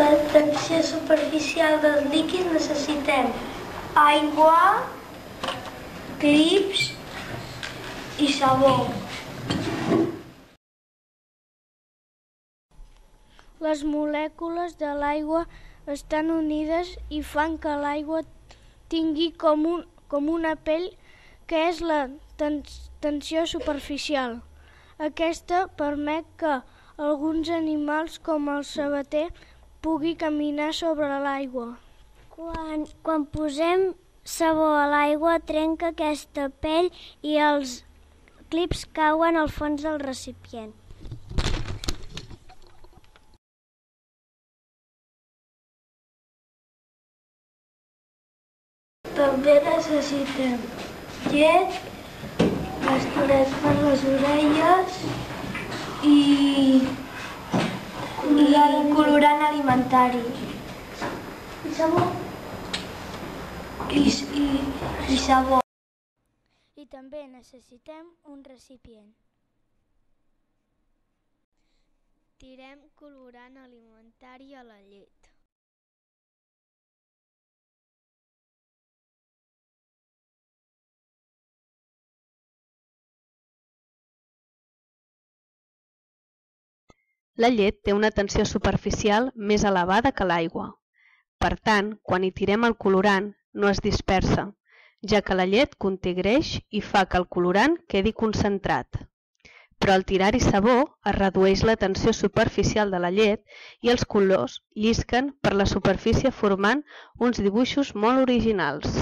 la tensió superficial dels líquids necessitem aigua, clips i sabó. Les molècules de l'aigua estan unides i fan que l'aigua tingui com una pell, que és la tensió superficial. Aquesta permet que alguns animals, com el sabater, pugui caminar sobre l'aigua. Quan posem sabó a l'aigua, trenca aquesta pell i els clips cauen al fons del recipient. També necessitem llet, pastoret per les orelles i colorant alimentari. I sabó. I sabó. I també necessitem un recipient. Tirem colorant alimentari a la llet. La llet té una tensió superficial més elevada que l'aigua. Per tant, quan hi tirem el colorant, no es dispersa, ja que la llet conté greix i fa que el colorant quedi concentrat. Però al tirar-hi sabó es redueix la tensió superficial de la llet i els colors llisquen per la superfície formant uns dibuixos molt originals.